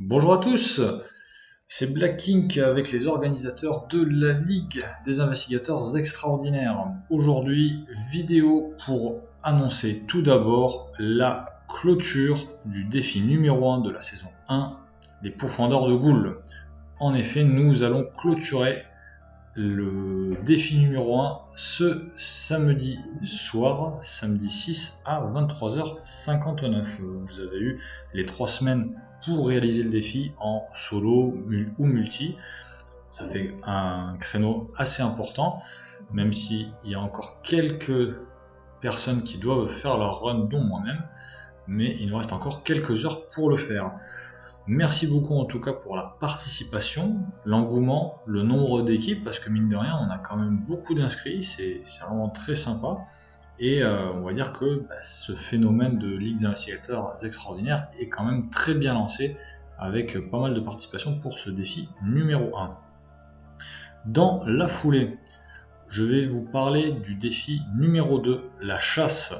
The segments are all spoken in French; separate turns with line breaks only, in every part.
Bonjour à tous, c'est Black King avec les organisateurs de la Ligue des investigateurs extraordinaires. Aujourd'hui, vidéo pour annoncer tout d'abord la clôture du défi numéro 1 de la saison 1, les pourfendeurs de Ghoul. En effet, nous allons clôturer le défi numéro 1 ce samedi soir, samedi 6 à 23h59. Vous avez eu les 3 semaines pour réaliser le défi en solo ou multi. Ça fait un créneau assez important, même s'il y a encore quelques personnes qui doivent faire leur run, dont moi-même, mais il nous reste encore quelques heures pour le faire. Merci beaucoup en tout cas pour la participation, l'engouement, le nombre d'équipes, parce que mine de rien, on a quand même beaucoup d'inscrits, c'est vraiment très sympa. Et on va dire que ce phénomène de Ligue d'investigateurs extraordinaires est quand même très bien lancé, avec pas mal de participation pour ce défi numéro 1. Dans la foulée, je vais vous parler du défi numéro 2, la chasse.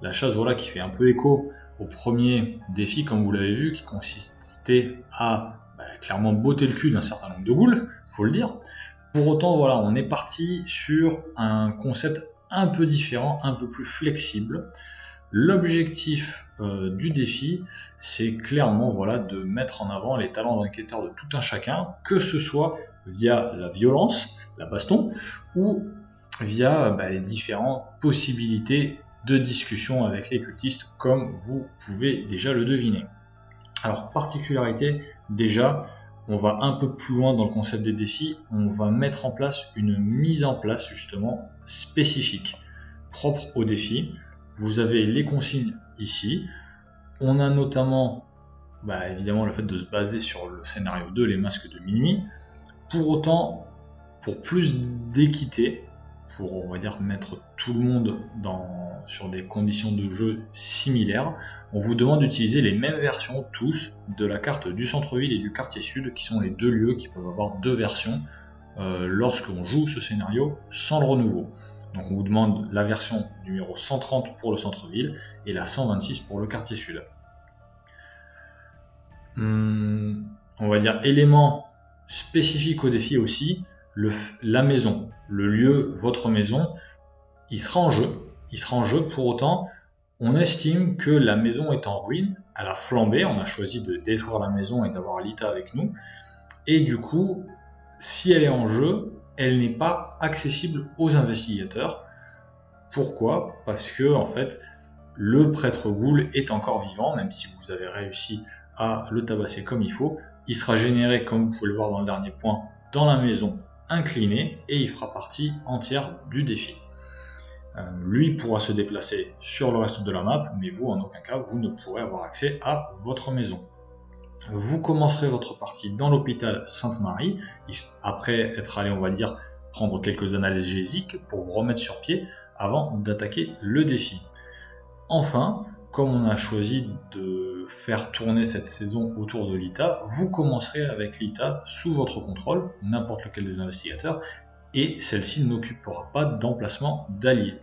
La chasse, voilà, qui fait un peu écho au premier défi, comme vous l'avez vu, qui consistait à clairement botter le cul d'un certain nombre de ghouls, faut le dire. Pour autant, voilà, on est parti sur un concept un peu différent, un peu plus flexible. L'objectif du défi, c'est clairement voilà, de mettre en avant les talents d'enquêteur de tout un chacun, que ce soit via la violence, la baston, ou via les différentes possibilités de discussion avec les cultistes, comme vous pouvez déjà le deviner. Alors, particularité, déjà, on va un peu plus loin dans le concept des défis, on va mettre en place une mise en place justement spécifique, propre au défi. Vous avez les consignes ici. On a notamment, évidemment, le fait de se baser sur le scénario 2, les masques de minuit. Pour autant, pour plus d'équité, pour on va dire mettre tout le monde sur des conditions de jeu similaires, on vous demande d'utiliser les mêmes versions tous de la carte du centre-ville et du quartier sud, qui sont les deux lieux qui peuvent avoir deux versions lorsque l'on joue ce scénario sans le renouveau. Donc on vous demande la version numéro 130 pour le centre-ville et la 126 pour le quartier sud. On va dire élément spécifique au défi aussi, la maison, le lieu, votre maison, il sera en jeu. Il sera en jeu, pour autant, on estime que la maison est en ruine, elle a flambé, on a choisi de détruire la maison et d'avoir Lita avec nous, et du coup, si elle est en jeu, elle n'est pas accessible aux investigateurs. Pourquoi? Parce que, en fait, le prêtre ghoul est encore vivant, même si vous avez réussi à le tabasser comme il faut. Il sera généré, comme vous pouvez le voir dans le dernier point, dans la maison inclinée, et il fera partie entière du défi. Lui pourra se déplacer sur le reste de la map, mais vous, en aucun cas, vous ne pourrez avoir accès à votre maison. Vous commencerez votre partie dans l'hôpital Sainte-Marie, après être allé, on va dire, prendre quelques analgésiques pour vous remettre sur pied avant d'attaquer le défi. Enfin, comme on a choisi de faire tourner cette saison autour de Lita, vous commencerez avec Lita sous votre contrôle, n'importe lequel des investigateurs, et celle-ci n'occupera pas d'emplacement d'alliés.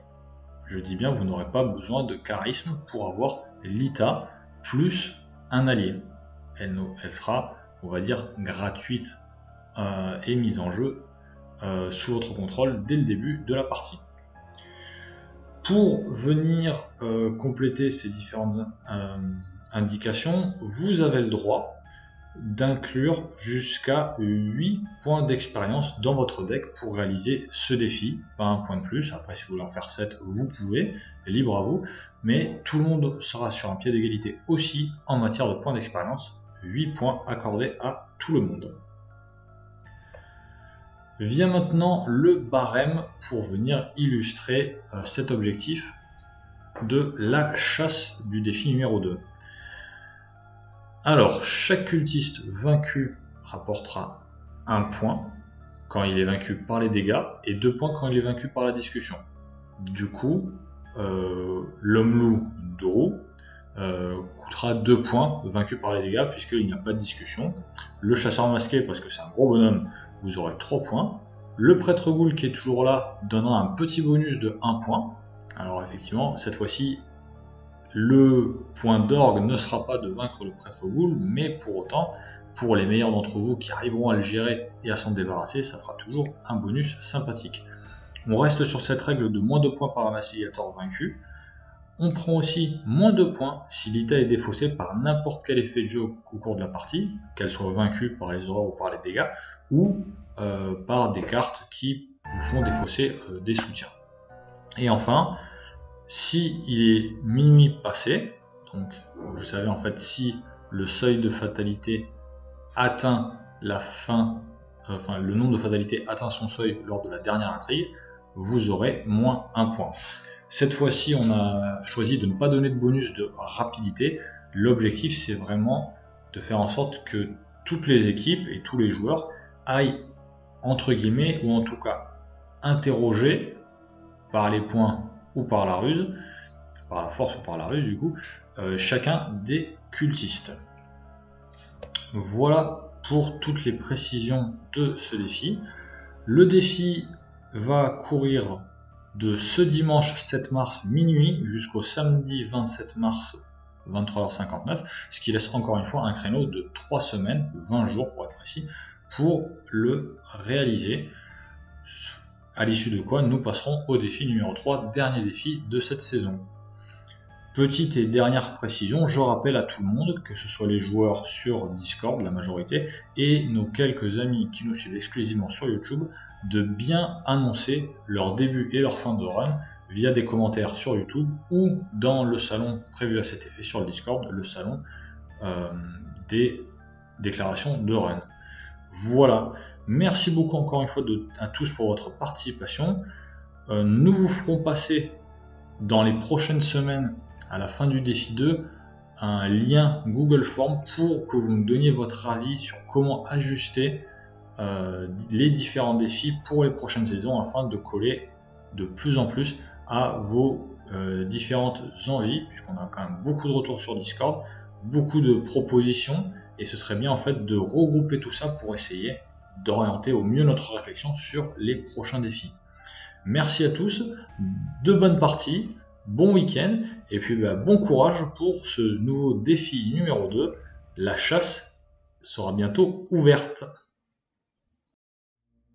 Je dis bien, vous n'aurez pas besoin de charisme pour avoir Lita plus un allié. Elle sera, on va dire, gratuite et mise en jeu sous votre contrôle dès le début de la partie. Pour venir compléter ces différentes indications, vous avez le droit d'inclure jusqu'à 8 points d'expérience dans votre deck pour réaliser ce défi, pas un point de plus. Après, si vous voulez en faire 7, vous pouvez, libre à vous, mais tout le monde sera sur un pied d'égalité aussi en matière de points d'expérience, 8 points accordés à tout le monde. Vient maintenant le barème pour venir illustrer cet objectif de la chasse du défi numéro 2. Alors, chaque cultiste vaincu rapportera 1 point quand il est vaincu par les dégâts et 2 points quand il est vaincu par la discussion. Du coup, l'homme loup Dourou coûtera 2 points vaincu par les dégâts puisqu'il n'y a pas de discussion. Le chasseur masqué, parce que c'est un gros bonhomme, vous aurez 3 points. Le prêtre ghoul qui est toujours là donnera un petit bonus de 1 point. Alors effectivement, cette fois-ci, le point d'orgue ne sera pas de vaincre le prêtre ghoul, mais pour autant, pour les meilleurs d'entre vous qui arriveront à le gérer et à s'en débarrasser, ça fera toujours un bonus sympathique. On reste sur cette règle de moins 2 points par investigateur vaincu. On prend aussi moins 2 points si l'ITA est défaussé par n'importe quel effet de jeu au cours de la partie, qu'elle soit vaincue par les horreurs ou par les dégâts, ou par des cartes qui vous font défausser des soutiens. Et enfin, si il est minuit passé, donc vous savez en fait si le seuil de fatalité atteint la fin, le nombre de fatalités atteint son seuil lors de la dernière intrigue, vous aurez moins 1 point. Cette fois-ci, on a choisi de ne pas donner de bonus de rapidité. L'objectif, c'est vraiment de faire en sorte que toutes les équipes et tous les joueurs aillent, entre guillemets, ou en tout cas interroger par les points ou par la ruse, par la force ou par la ruse du coup, chacun des cultistes. Voilà pour toutes les précisions de ce défi. Le défi va courir de ce dimanche 7 mars minuit jusqu'au samedi 27 mars 23h59, ce qui laisse encore une fois un créneau de 3 semaines, 20 jours pour être précis, pour le réaliser. À l'issue de quoi nous passerons au défi numéro 3, dernier défi de cette saison. Petite et dernière précision, je rappelle à tout le monde, que ce soit les joueurs sur Discord, la majorité, et nos quelques amis qui nous suivent exclusivement sur YouTube, de bien annoncer leur début et leur fin de run via des commentaires sur YouTube ou dans le salon prévu à cet effet sur le Discord, le salon des déclarations de run. Voilà, merci beaucoup encore une fois à tous pour votre participation. Nous vous ferons passer dans les prochaines semaines, à la fin du défi 2, un lien Google Form pour que vous nous donniez votre avis sur comment ajuster les différents défis pour les prochaines saisons afin de coller de plus en plus à vos différentes envies, puisqu'on a quand même beaucoup de retours sur Discord, beaucoup de propositions, et ce serait bien en fait de regrouper tout ça pour essayer d'orienter au mieux notre réflexion sur les prochains défis. Merci à tous, de bonnes parties, bon week-end, et puis bon courage pour ce nouveau défi numéro 2. La chasse sera bientôt ouverte.